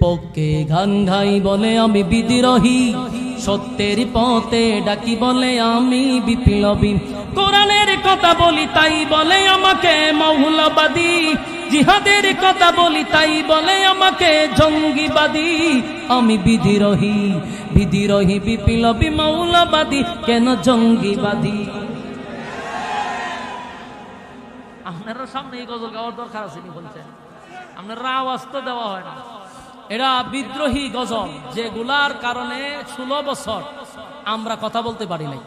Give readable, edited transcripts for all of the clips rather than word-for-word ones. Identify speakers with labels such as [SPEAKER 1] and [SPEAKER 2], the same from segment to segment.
[SPEAKER 1] পক্ষে গান গাই বলে আমি বিদ্রোহী, সত্যের পথে ডাকি বলে আমি বিপ্লবী। কোরআনের কথা বলি তাই বলে আমাকে মৌলবাদী, জিহাদের কথা বলি তাই বলে আমাকে জঙ্গিবাদী। আমি বিদ্রোহী, বিদ্রোহী বিপ্লবী মৌলবাদী, কেন জঙ্গিবাদী? আপনারা সামনে এই গজল গাওয়ার দরকার আছে নি বলছেন? আপনারা আওয়াজ তো দেওয়া হয় না। এরা বিদ্রোহী গজল, যেগুলার কারণে 16 বছর আমরা কথা বলতে পারি নাই।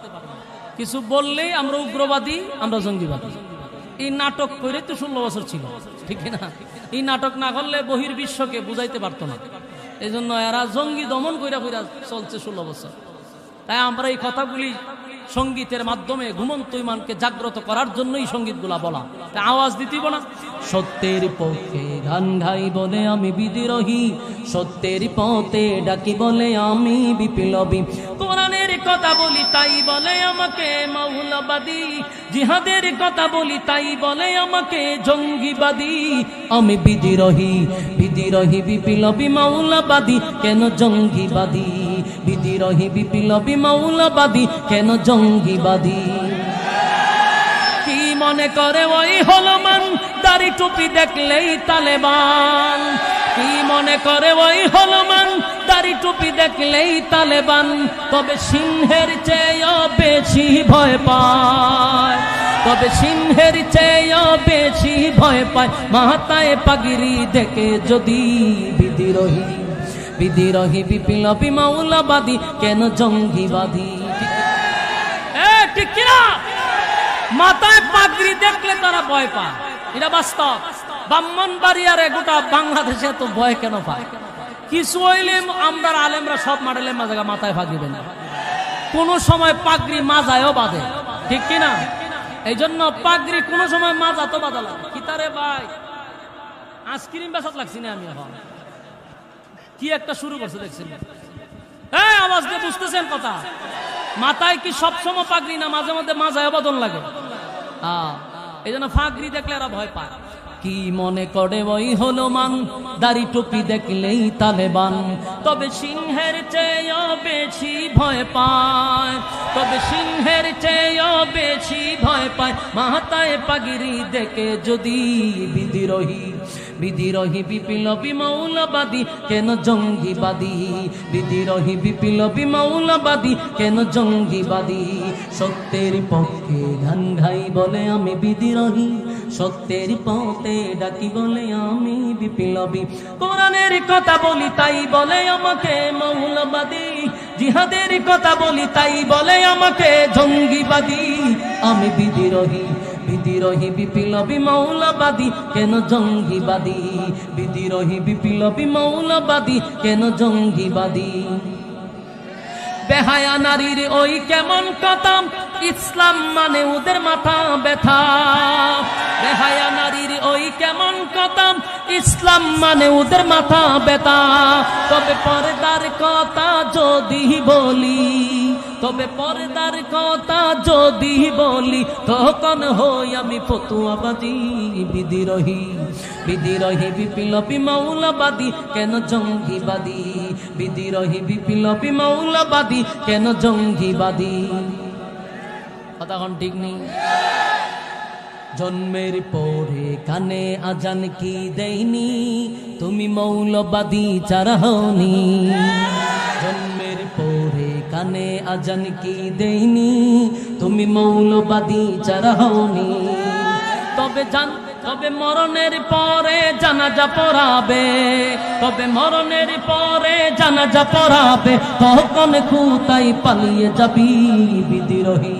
[SPEAKER 1] কিছু বললেই আমরা উগ্রবাদী, আমরা জঙ্গিবাদী। এই নাটক করে তো 16 বছর ছিল, ঠিক না? এই নাটক না করলে বহির্বিশ্বকে বুঝাইতে পারতো না। এই জন্য এরা জঙ্গি দমন কইরা কইরা চলছে 16 বছর। তাই আমরা এই কথাগুলি সঙ্গীতের মাধ্যমে ঘুমন্ত ইমানকে জাগ্রত করার জন্যই সঙ্গীতগুলা বলা। তাই আওয়াজ দিতেই না। সত্যের পক্ষে গান গাই বলে আমি বিদ্রোহী, সত্যের পথে ডাকি বলে আমি বিপ্লবী। কোরআনের কথা বলি তাই বলে আমাকে মৌলবাদী, জিহাদের কথা বলি তাই বলে আমাকে জঙ্গিবাদী। আমি বিদ্রোহী, বিদ্রোহী বিপ্লবী মৌলবাদী, কেন জঙ্গিবাদী? বিদ্রোহী বিপ্লবী মৌলবাদী, কেন জঙ্গিবাদী? কি মনে করে ওই হলো মান, দাড়ি টুপি দেখলেই তালেবান? কি মনে করে ওই হলো মান, দাড়ি টুপি দেখলেই তালেবান? তবে সিংহের চেয়েও বেশি ভয় পায়, তবে সিংহের চেয়েও বেশি ভয় পায় মাথায় পাগড়ি দেখে যদি বিদ্রোহী, বিদ্রোহী বিপ্লবী মৌলবাদী, কেন জঙ্গিবাদী? ঠিক কিনা? মাথায় পাগড়ি দেখলে তারা ভয় পায়, এটা বাস্তব। ব্রাহ্মণবাড়িয়ার গোটা বাংলাদেশে তো ভয় কেন পায়? কিছু হইলে আমরা আলেমরা সব মডেলের মাথায় পাগড়ি দেন, কোন সময় পাগড়ি মাজায়ও বাঁধে, ঠিক কিনা? এই জন্য পাগড়ি কোন সময় মাজা তো বাঁধা লাগে। কি তারে ভাই আইসক্রিম বেসাত লাগছি না আমি এখন? কি একটা শুরু করছে দেখছেন? হ্যাঁ, আওয়াজ দিয়ে বুঝতেছেন কথা? মাথায় কি সবসময় পাগড়ি না, মাঝে মধ্যে মাজায় বদল লাগে। এই জন্য পাগড়ি দেখলে এরা ভয় পায়। কি মনে করে ওই হলো মান, দাড়ি টুপি দেখলেই তালেবান? তবে সিংহের চেয়েও বেশি ভয় পায়, তবে সিংহের চেয়েও বেশি ভয় পায় মাথায় পাগড়ি দেখে যদি বিদ্রোহী, বিদ্রোহী বিপ্লবী মৌলবাদী, কেন জঙ্গিবাদী? বিদ্রোহী বিপ্লবী মৌলবাদী, কেন জঙ্গিবাদী? সত্যের পক্ষে গান গাই বলে আমি বিদ্রোহী, সত্যের পথে ডাকি বলে আমি বিপ্লবী। কোরআনের কথা বলি তাই বলে আমাকে মৌলবাদী, জিহাদের কথা বলি তাই বলে আমাকে জঙ্গিবাদী। আমি বিদ্রোহী, বিদ্রোহী বিপ্লবী মৌলবাদী, কেন জঙ্গিবাদী? বিদ্রোহী বিপ্লবী মৌলবাদী, কেন জঙ্গিবাদী? বেহায়া নারীর ওই কেমন কথা, ইসলাম মানে ওদের মাথা ব্যথা। বেহায়া নারীর ওই কেমন কথা, ইসলাম মানে ওদের মাথা ব্যথা। তবে পর্দার কথা যদি বলি, তবে পর্দার কথা যদি বলি, তখন হই আমি ফতুয়াবাদী। বিদ্রোহী, বিদ্রোহী বিপ্লবী মৌলবাদী, কেন জঙ্গিবাদী? বিদ্রোহী বিপ্লবী মৌলবাদী, কেন জঙ্গিবাদী? কথাখন ঠিক নেই। জন্মের পরে কানে আজান কি দেয়নি, তুমি মৌলবাদী যারা হওনি। জন্মের পরে কানে আজান কি দেয়নি, তুমি মৌলবাদী যারা হওনি। তবে জান, তবে মরণের পরে জানাজা পড়াবে, তবে মরণের পরে জানাজা পড়াবে, তখন খুতাই পালিয়ে যাবি। বিদ্রোহী,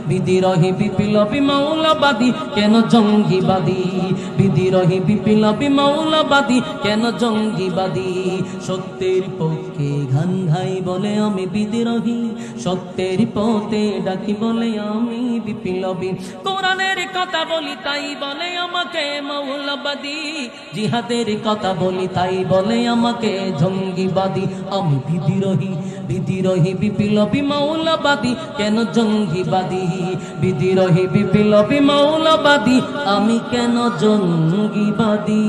[SPEAKER 1] বিদ্রোহী বিপ্লবী মৌলবাদী, কেন জঙ্গিবাদী? বিদ্রোহী বিপ্লবী মৌলবাদী, কেন জঙ্গিবাদী? সত্যের পক্ষে গান গাই বলে আমি বিদ্রোহী, সত্যের পথে ডাকি বলে আমি বিপ্লবী। কোরআনের কথা বলি তাই বলে আমাকে মৌলবাদী, জিহাদের কথা বলি তাই বলে আমাকে জঙ্গিবাদী। আমি বিদ্রোহী, বিদ্রোহী বিপ্লবী মৌলবাদী, কেন জঙ্গিবাদী? বিদ্রোহী বিপ্লবী মৌলবাদী, আমি কেন জঙ্গিবাদী?